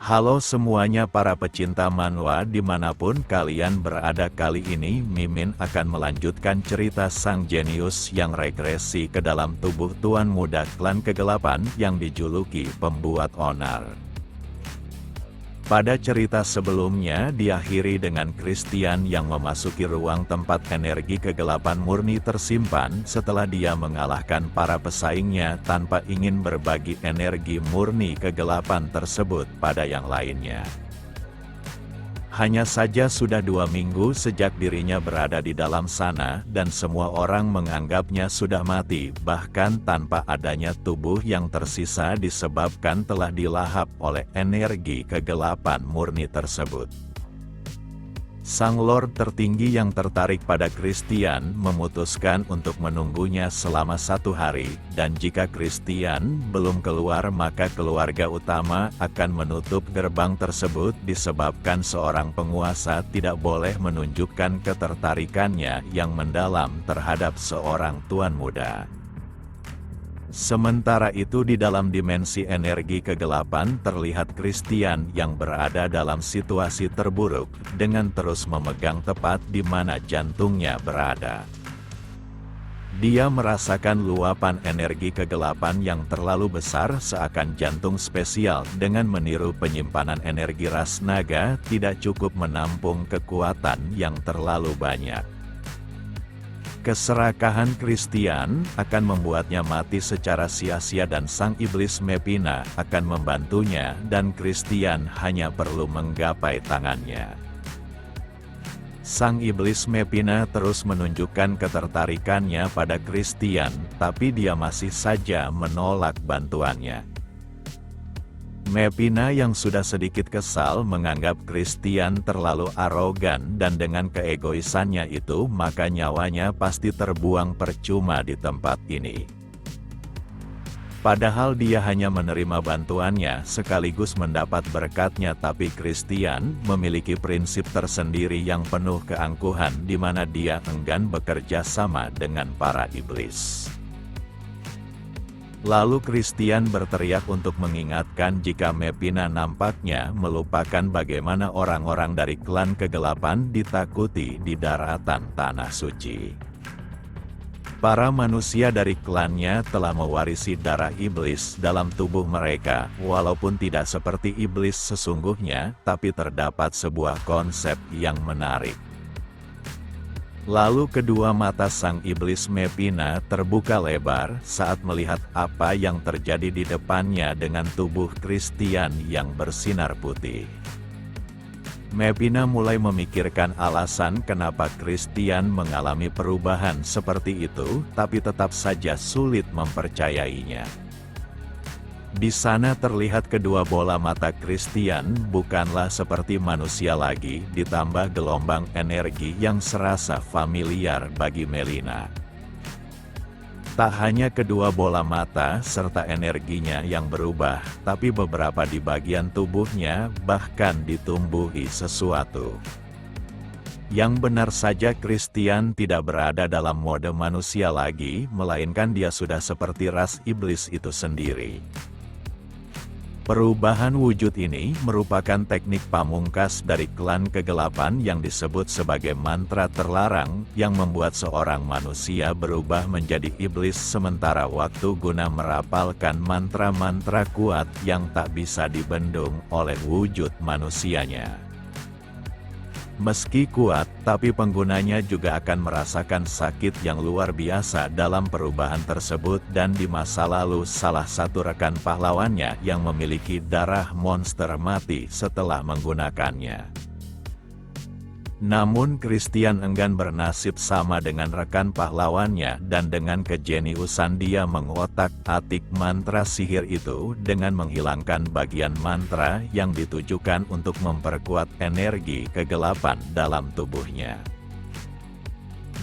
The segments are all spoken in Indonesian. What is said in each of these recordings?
Halo semuanya para pecinta manhwa dimanapun kalian berada, kali ini Mimin akan melanjutkan cerita sang jenius yang regresi ke dalam tubuh tuan muda klan kegelapan yang dijuluki pembuat onar. Pada cerita sebelumnya diakhiri dengan Christian yang memasuki ruang tempat energi kegelapan murni tersimpan setelah dia mengalahkan para pesaingnya tanpa ingin berbagi energi murni kegelapan tersebut pada yang lainnya. Hanya saja sudah 2 minggu sejak dirinya berada di dalam sana dan semua orang menganggapnya sudah mati, bahkan tanpa adanya tubuh yang tersisa disebabkan telah dilahap oleh energi kegelapan murni tersebut. Sang Lord tertinggi yang tertarik pada Christian memutuskan untuk menunggunya selama 1 hari, dan jika Christian belum keluar maka keluarga utama akan menutup gerbang tersebut disebabkan seorang penguasa tidak boleh menunjukkan ketertarikannya yang mendalam terhadap seorang tuan muda. Sementara itu di dalam dimensi energi kegelapan terlihat Christian yang berada dalam situasi terburuk, dengan terus memegang tepat di mana jantungnya berada. Dia merasakan luapan energi kegelapan yang terlalu besar seakan jantung spesial dengan meniru penyimpanan energi ras naga tidak cukup menampung kekuatan yang terlalu banyak. Keserakahan Christian akan membuatnya mati secara sia-sia dan sang iblis Mepina akan membantunya dan Christian hanya perlu menggapai tangannya. Sang iblis Mepina terus menunjukkan ketertarikannya pada Christian, tapi dia masih saja menolak bantuannya. Mepina yang sudah sedikit kesal menganggap Christian terlalu arogan dan dengan keegoisannya itu maka nyawanya pasti terbuang percuma di tempat ini. Padahal dia hanya menerima bantuannya sekaligus mendapat berkatnya, tapi Christian memiliki prinsip tersendiri yang penuh keangkuhan di mana dia enggan bekerja sama dengan para iblis. Lalu Christian berteriak untuk mengingatkan jika Mepina nampaknya melupakan bagaimana orang-orang dari klan kegelapan ditakuti di daratan Tanah Suci. Para manusia dari klannya telah mewarisi darah iblis dalam tubuh mereka, walaupun tidak seperti iblis sesungguhnya, tapi terdapat sebuah konsep yang menarik. Lalu kedua mata sang iblis Mepina terbuka lebar saat melihat apa yang terjadi di depannya dengan tubuh Christian yang bersinar putih. Mepina mulai memikirkan alasan kenapa Christian mengalami perubahan seperti itu, tapi tetap saja sulit mempercayainya. Di sana terlihat kedua bola mata Christian bukanlah seperti manusia lagi, ditambah gelombang energi yang serasa familiar bagi Melina. Tak hanya kedua bola mata serta energinya yang berubah, tapi beberapa di bagian tubuhnya bahkan ditumbuhi sesuatu. Yang benar saja Christian tidak berada dalam mode manusia lagi, melainkan dia sudah seperti ras iblis itu sendiri. Perubahan wujud ini merupakan teknik pamungkas dari klan kegelapan yang disebut sebagai mantra terlarang, yang membuat seorang manusia berubah menjadi iblis sementara waktu guna merapalkan mantra-mantra kuat yang tak bisa dibendung oleh wujud manusianya. Meski kuat, tapi penggunanya juga akan merasakan sakit yang luar biasa dalam perubahan tersebut, dan di masa lalu salah satu rekan pahlawannya yang memiliki darah monster mati setelah menggunakannya. Namun Christian enggan bernasib sama dengan rekan pahlawannya dan dengan kejeniusan dia mengotak-atik mantra sihir itu dengan menghilangkan bagian mantra yang ditujukan untuk memperkuat energi kegelapan dalam tubuhnya.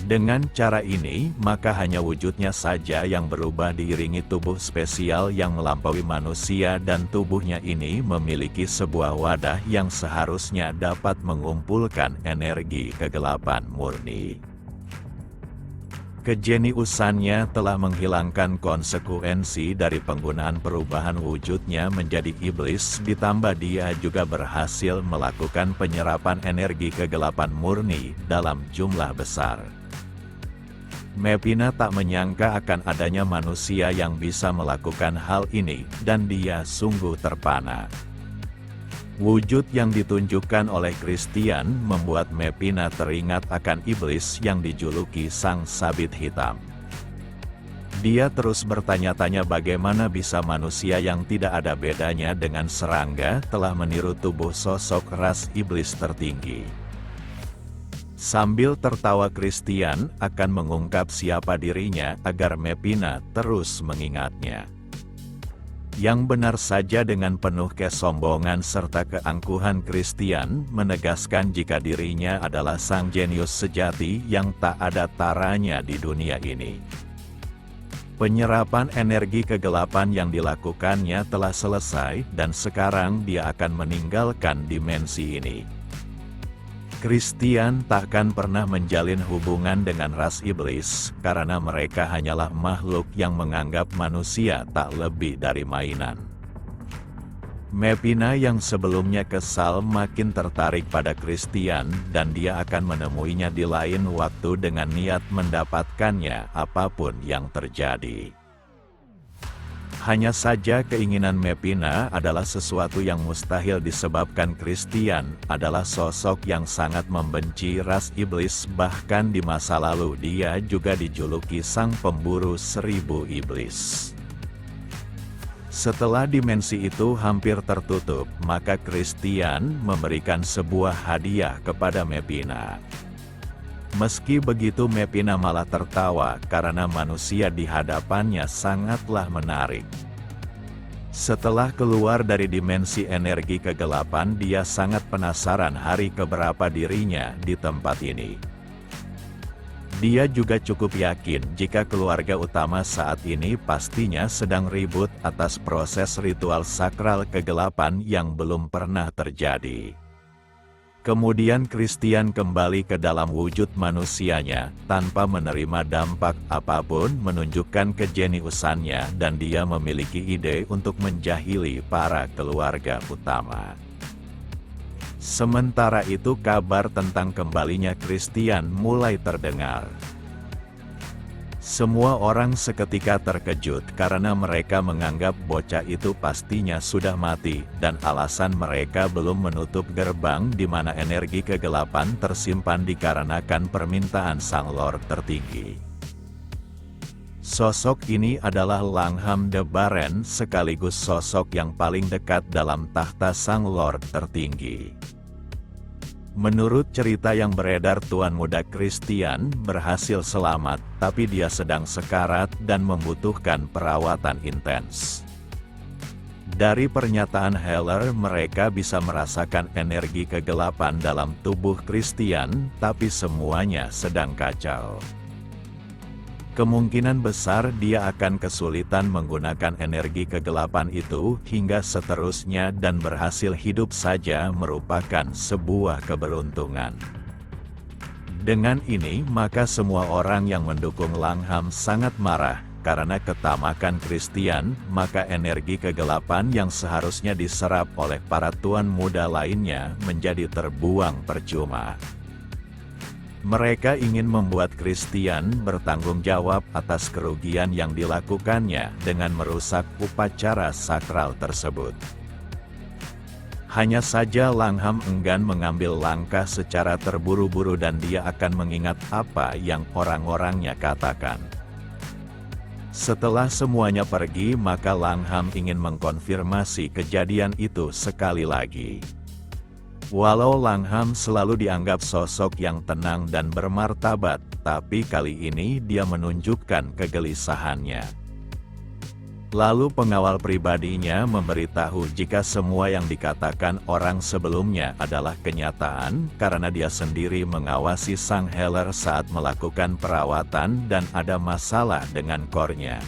Dengan cara ini, maka hanya wujudnya saja yang berubah diiringi tubuh spesial yang melampaui manusia, dan tubuhnya ini memiliki sebuah wadah yang seharusnya dapat mengumpulkan energi kegelapan murni. Kejeniusannya telah menghilangkan konsekuensi dari penggunaan perubahan wujudnya menjadi iblis, ditambah dia juga berhasil melakukan penyerapan energi kegelapan murni dalam jumlah besar. Mepina tak menyangka akan adanya manusia yang bisa melakukan hal ini, dan dia sungguh terpana. Wujud yang ditunjukkan oleh Christian membuat Mepina teringat akan iblis yang dijuluki Sang Sabit Hitam. Dia terus bertanya-tanya bagaimana bisa manusia yang tidak ada bedanya dengan serangga telah meniru tubuh sosok ras iblis tertinggi. Sambil tertawa, Christian akan mengungkap siapa dirinya agar Mepina terus mengingatnya. Yang benar saja, dengan penuh kesombongan serta keangkuhan, Christian menegaskan jika dirinya adalah sang jenius sejati yang tak ada taranya di dunia ini. Penyerapan energi kegelapan yang dilakukannya telah selesai dan sekarang dia akan meninggalkan dimensi ini. Christian takkan pernah menjalin hubungan dengan ras iblis, karena mereka hanyalah makhluk yang menganggap manusia tak lebih dari mainan. Mepina yang sebelumnya kesal makin tertarik pada Christian, dan dia akan menemuinya di lain waktu dengan niat mendapatkannya apapun yang terjadi. Hanya saja keinginan Mepina adalah sesuatu yang mustahil disebabkan Christian adalah sosok yang sangat membenci ras iblis, bahkan di masa lalu dia juga dijuluki Sang Pemburu Seribu Iblis. Setelah dimensi itu hampir tertutup, maka Christian memberikan sebuah hadiah kepada Mepina. Meski begitu, Mepina malah tertawa karena manusia di hadapannya sangatlah menarik. Setelah keluar dari dimensi energi kegelapan, dia sangat penasaran hari keberapa dirinya di tempat ini. Dia juga cukup yakin jika keluarga utama saat ini pastinya sedang ribut atas proses ritual sakral kegelapan yang belum pernah terjadi. Kemudian Christian kembali ke dalam wujud manusianya, tanpa menerima dampak apapun, menunjukkan kejeniusannya, dan dia memiliki ide untuk menjahili para keluarga utama. Sementara itu kabar tentang kembalinya Christian mulai terdengar. Semua orang seketika terkejut karena mereka menganggap bocah itu pastinya sudah mati, dan alasan mereka belum menutup gerbang di mana energi kegelapan tersimpan dikarenakan permintaan Sang Lord tertinggi. Sosok ini adalah Langham the Baren, sekaligus sosok yang paling dekat dalam tahta Sang Lord tertinggi. Menurut cerita yang beredar, Tuan Muda Christian berhasil selamat, tapi dia sedang sekarat dan membutuhkan perawatan intens. Dari pernyataan Heller, mereka bisa merasakan energi kegelapan dalam tubuh Christian, tapi semuanya sedang kacau. Kemungkinan besar dia akan kesulitan menggunakan energi kegelapan itu hingga seterusnya, dan berhasil hidup saja merupakan sebuah keberuntungan. Dengan ini, maka semua orang yang mendukung Langham sangat marah karena ketamakan Christian, maka energi kegelapan yang seharusnya diserap oleh para tuan muda lainnya menjadi terbuang percuma. Mereka ingin membuat Christian bertanggung jawab atas kerugian yang dilakukannya dengan merusak upacara sakral tersebut. Hanya saja Langham enggan mengambil langkah secara terburu-buru, dan dia akan mengingat apa yang orang-orangnya katakan. Setelah semuanya pergi, maka Langham ingin mengkonfirmasi kejadian itu sekali lagi. Walau Langham selalu dianggap sosok yang tenang dan bermartabat, tapi kali ini dia menunjukkan kegelisahannya. Lalu pengawal pribadinya memberitahu jika semua yang dikatakan orang sebelumnya adalah kenyataan, karena dia sendiri mengawasi Sang Heller saat melakukan perawatan dan ada masalah dengan core-nya.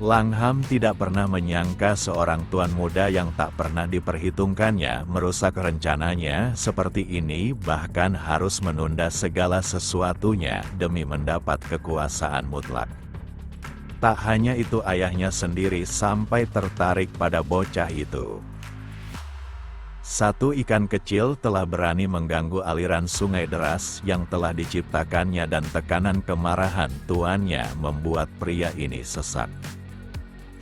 Langham tidak pernah menyangka seorang tuan muda yang tak pernah diperhitungkannya merusak rencananya seperti ini, bahkan harus menunda segala sesuatunya demi mendapat kekuasaan mutlak. Tak hanya itu, ayahnya sendiri sampai tertarik pada bocah itu. Satu ikan kecil telah berani mengganggu aliran sungai deras yang telah diciptakannya, dan tekanan kemarahan tuannya membuat pria ini sesak.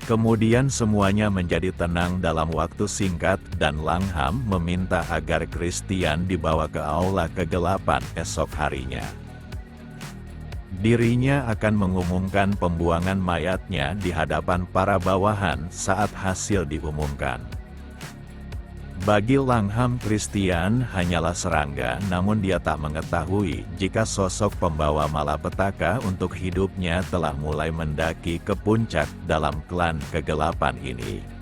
Kemudian semuanya menjadi tenang dalam waktu singkat, dan Langham meminta agar Christian dibawa ke aula kegelapan esok harinya. Dirinya akan mengumumkan pembuangan mayatnya di hadapan para bawahan saat hasil diumumkan. Bagi Langham, Christian hanyalah serangga, namun dia tak mengetahui jika sosok pembawa malapetaka untuk hidupnya telah mulai mendaki ke puncak dalam klan kegelapan ini.